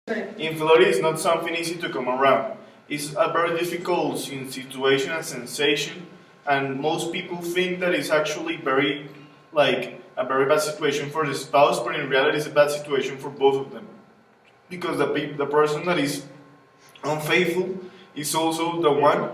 Infidelity is not something easy to come around. It's a very difficult situation and sensation, and most people think that it's actually very, like, a very bad situation for the spouse, but in reality it's a bad situation for both of them. Because the person that is unfaithful is also the one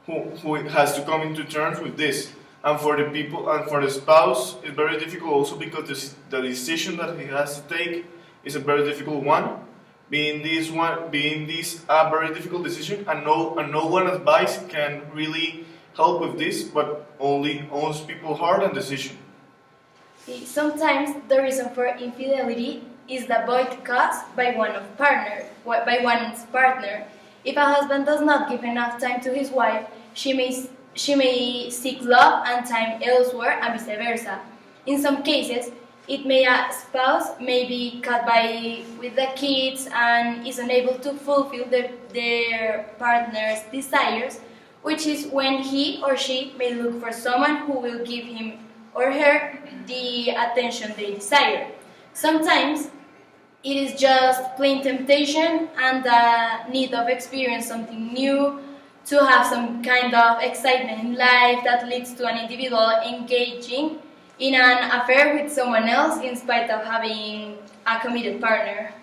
who has to come into terms with this. And for the people and for the spouse, it's very difficult also because the decision that he has to take is a very difficult one. Being this a very difficult decision, and no one advice can really help with this, but only people hard and decision. Sometimes the reason for infidelity is the void caused by one's partner. If a husband does not give enough time to his wife, she may seek love and time elsewhere, and vice versa. In some cases, a spouse may be caught with the kids and is unable to fulfill their partner's desires, which is when he or she may look for someone who will give him or her the attention they desire. Sometimes it is just plain temptation and the need of experience something new, to have some kind of excitement in life that leads to an individual engaging in an affair with someone else in spite of having a committed partner.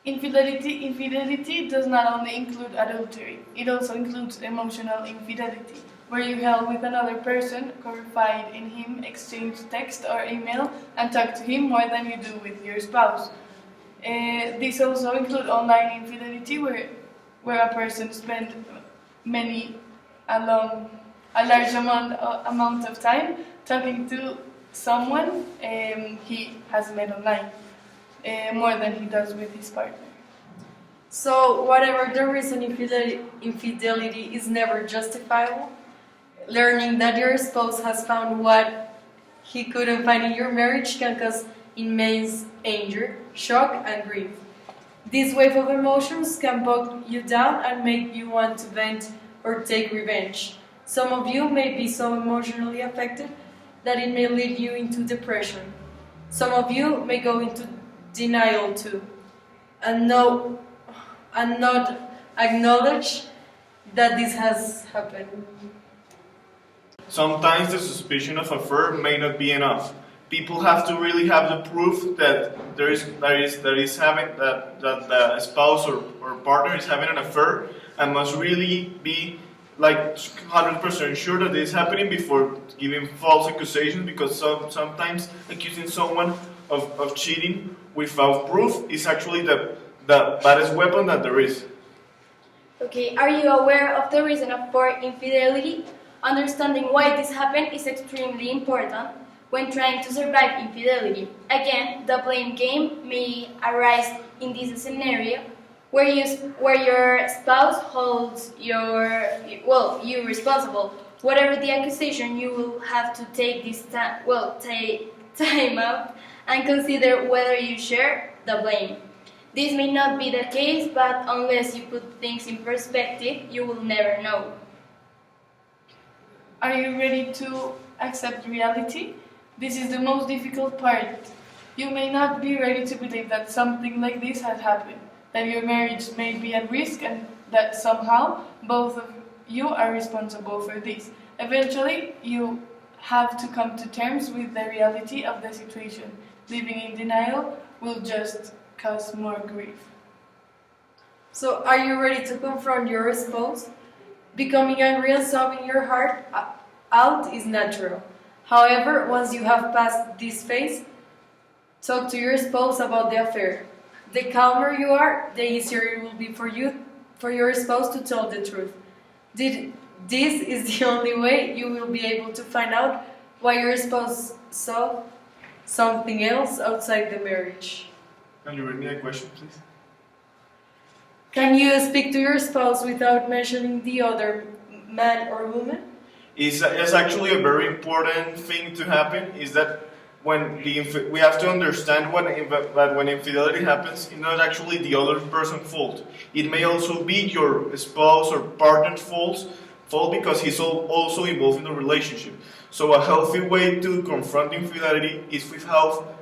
Infidelity does not only include adultery, it also includes emotional infidelity, where you help with another person, confide in him, exchange text or email, and talk to him more than you do with your spouse. This also includes online infidelity, where a person spends a large amount of time talking to someone he has met online, more than he does with his partner. So, whatever the reason, infidelity is never justifiable. Learning that your spouse has found what he couldn't find in your marriage can cause immense anger, shock, and grief. This wave of emotions can bog you down and make you want to vent or take revenge. Some of you may be so emotionally affected that it may lead you into depression. Some of you may go into denial too, and not acknowledge that this has happened. Sometimes the suspicion of affair may not be enough. People have to really have the proof that the spouse or partner is having an affair, and must really be like 100% sure that this is happening before giving false accusations, because sometimes accusing someone of cheating without proof is actually the baddest weapon that there is. Okay, are you aware of the reason for infidelity? Understanding why this happened is extremely important when trying to survive infidelity. Again, the blame game may arise in this scenario where your spouse holds you responsible. Whatever the accusation, you will have to take time out and consider whether you share the blame. This may not be the case, but unless you put things in perspective, you will never know. Are you ready to accept reality? This is the most difficult part. You may not be ready to believe that something like this has happened, that your marriage may be at risk, and that somehow both of you are responsible for this. Eventually, you have to come to terms with the reality of the situation. Living in denial will just cause more grief. So, are you ready to confront your spouse? Becoming angry and sobbing your heart out is natural. However, once you have passed this phase, talk to your spouse about the affair. The calmer you are, the easier it will be for your spouse to tell the truth. This is the only way you will be able to find out why your spouse saw something else outside the marriage. Can you read me a question, please? Can you speak to your spouse without mentioning the other man or woman? It's actually a very important thing to happen, is that we have to understand that when infidelity happens, it's not actually the other person's fault. It may also be your spouse or partner's fault because he's also involved in the relationship. So a healthy way to confront infidelity is without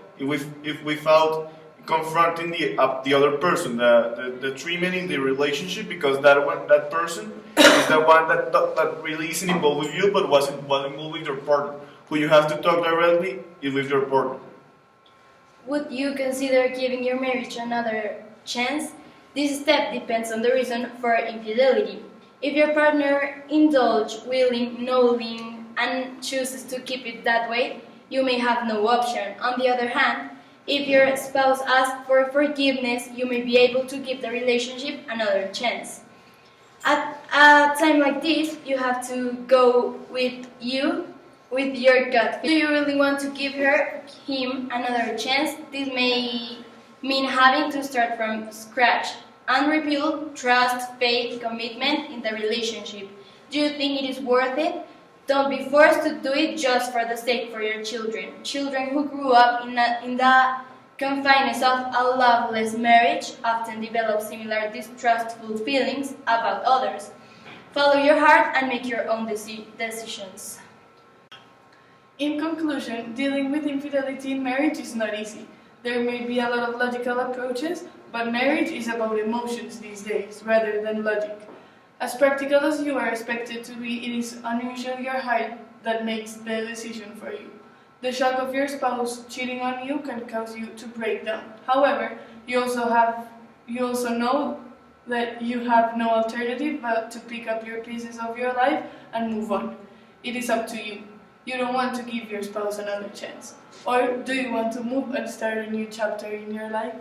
confronting the other person, the three men in the relationship, because that person is the one that really isn't involved with you, but was involved with your partner. Who you have to talk directly is with your partner. Would you consider giving your marriage another chance? This step depends on the reason for infidelity. If your partner indulges willing, knowing, and chooses to keep it that way, you may have no option. On the other hand, if your spouse asks for forgiveness, you may be able to give the relationship another chance. At a time like this, you have to go with your gut. Do you really want to give him another chance? This may mean having to start from scratch and rebuild trust, faith, commitment in the relationship. Do you think it is worth it? Don't be forced to do it just for the sake for your children. Children who grew up in the confines of a loveless marriage often develop similar distrustful feelings about others. Follow your heart and make your own decisions. In conclusion, dealing with infidelity in marriage is not easy. There may be a lot of logical approaches, but marriage is about emotions these days rather than logic. As practical as you are expected to be, it is unusually your heart that makes the decision for you. The shock of your spouse cheating on you can cause you to break down. However, you also know that you have no alternative but to pick up your pieces of your life and move on. It is up to you. You don't want to give your spouse another chance. Or do you want to move and start a new chapter in your life?